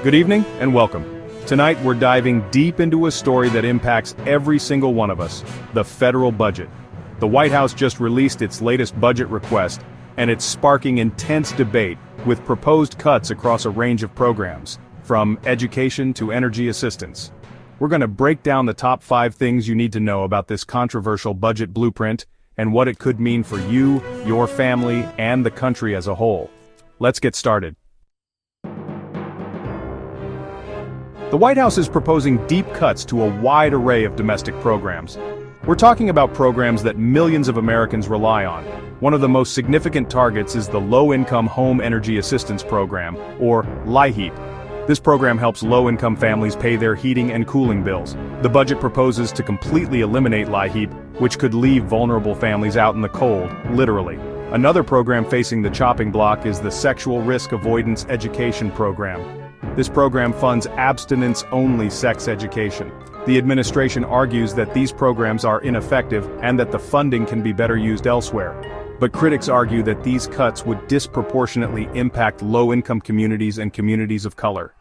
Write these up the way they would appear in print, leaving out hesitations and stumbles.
Good evening and welcome. Tonight we're diving deep into a story that impacts every single one of us, the federal budget. The White House just released its latest budget request, and it's sparking intense debate with proposed cuts across a range of programs, from education to energy assistance. We're going to break down the top 5 things you need to know about this controversial budget blueprint and what it could mean for you, your family, and the country as a whole. Let's get started. The White House is proposing deep cuts to a wide array of domestic programs. We're talking about programs that millions of Americans rely on. One of the most significant targets is the Low-Income Home Energy Assistance Program, or LIHEAP. This program helps low-income families pay their heating and cooling bills. The budget proposes to completely eliminate LIHEAP, which could leave vulnerable families out in the cold, literally. Another program facing the chopping block is the Sexual Risk Avoidance Education Program. This program funds abstinence-only sex education. The administration argues that these programs are ineffective and that the funding can be better used elsewhere. But critics argue that these cuts would disproportionately impact low-income communities and communities of color.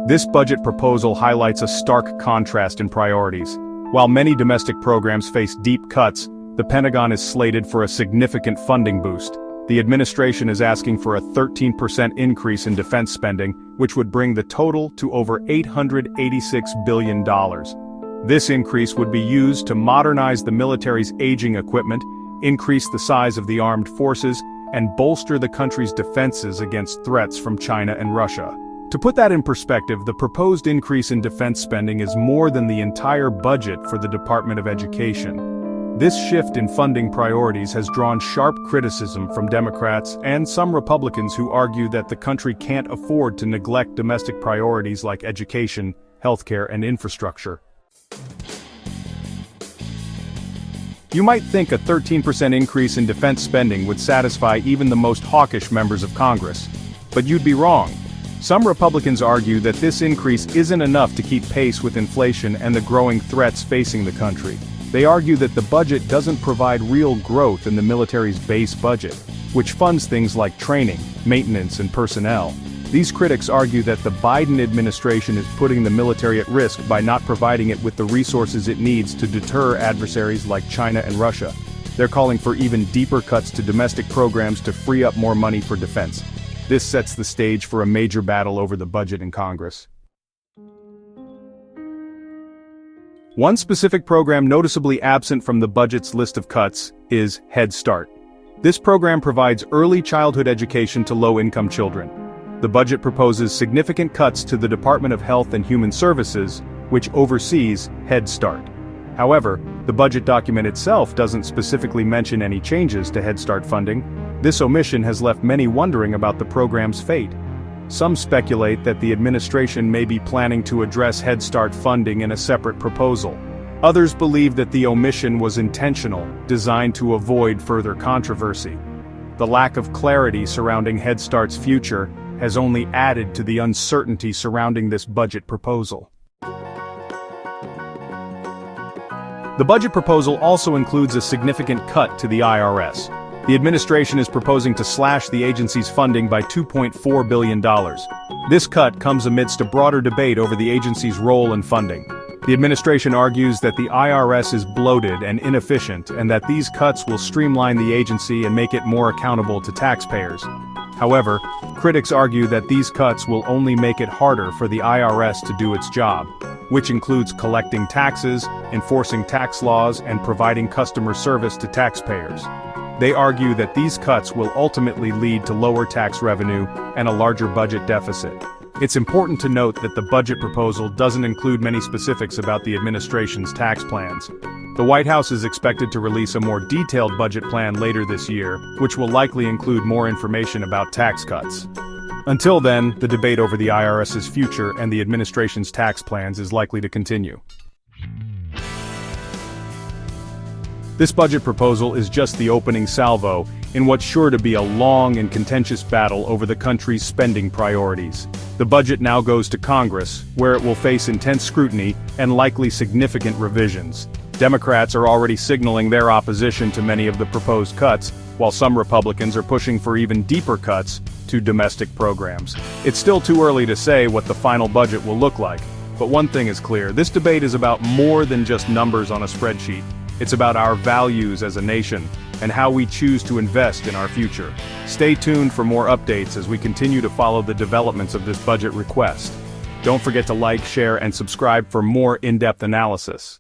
This budget proposal highlights a stark contrast in priorities. While many domestic programs face deep cuts, the Pentagon is slated for a significant funding boost. The administration is asking for a 13% increase in defense spending, which would bring the total to over $886 billion. This increase would be used to modernize the military's aging equipment, increase the size of the armed forces, and bolster the country's defenses against threats from China and Russia. To put that in perspective, the proposed increase in defense spending is more than the entire budget for the Department of Education. This shift in funding priorities has drawn sharp criticism from Democrats and some Republicans who argue that the country can't afford to neglect domestic priorities like education, healthcare, and infrastructure. You might think a 13% increase in defense spending would satisfy even the most hawkish members of Congress. But you'd be wrong. Some Republicans argue that this increase isn't enough to keep pace with inflation and the growing threats facing the country. They argue that the budget doesn't provide real growth in the military's base budget, which funds things like training, maintenance, and personnel. These critics argue that the Biden administration is putting the military at risk by not providing it with the resources it needs to deter adversaries like China and Russia. They're calling for even deeper cuts to domestic programs to free up more money for defense. This sets the stage for a major battle over the budget in Congress. One specific program noticeably absent from the budget's list of cuts is Head Start. This program provides early childhood education to low-income children. The budget proposes significant cuts to the Department of Health and Human Services, which oversees Head Start. However, the budget document itself doesn't specifically mention any changes to Head Start funding. This omission has left many wondering about the program's fate. Some speculate that the administration may be planning to address Head Start funding in a separate proposal. Others believe that the omission was intentional, designed to avoid further controversy. The lack of clarity surrounding Head Start's future has only added to the uncertainty surrounding this budget proposal. The budget proposal also includes a significant cut to the IRS. The administration is proposing to slash the agency's funding by $2.4 billion. This cut comes amidst a broader debate over the agency's role and funding. The administration argues that the IRS is bloated and inefficient and that these cuts will streamline the agency and make it more accountable to taxpayers. However, critics argue that these cuts will only make it harder for the IRS to do its job, which includes collecting taxes, enforcing tax laws, and providing customer service to taxpayers. They argue that these cuts will ultimately lead to lower tax revenue and a larger budget deficit. It's important to note that the budget proposal doesn't include many specifics about the administration's tax plans. The White House is expected to release a more detailed budget plan later this year, which will likely include more information about tax cuts. Until then, the debate over the IRS's future and the administration's tax plans is likely to continue. This budget proposal is just the opening salvo in what's sure to be a long and contentious battle over the country's spending priorities. The budget now goes to Congress, where it will face intense scrutiny and likely significant revisions. Democrats are already signaling their opposition to many of the proposed cuts, while some Republicans are pushing for even deeper cuts to domestic programs. It's still too early to say what the final budget will look like, but one thing is clear: this debate is about more than just numbers on a spreadsheet. It's about our values as a nation, and how we choose to invest in our future. Stay tuned for more updates as we continue to follow the developments of this budget request. Don't forget to like, share, and subscribe for more in-depth analysis.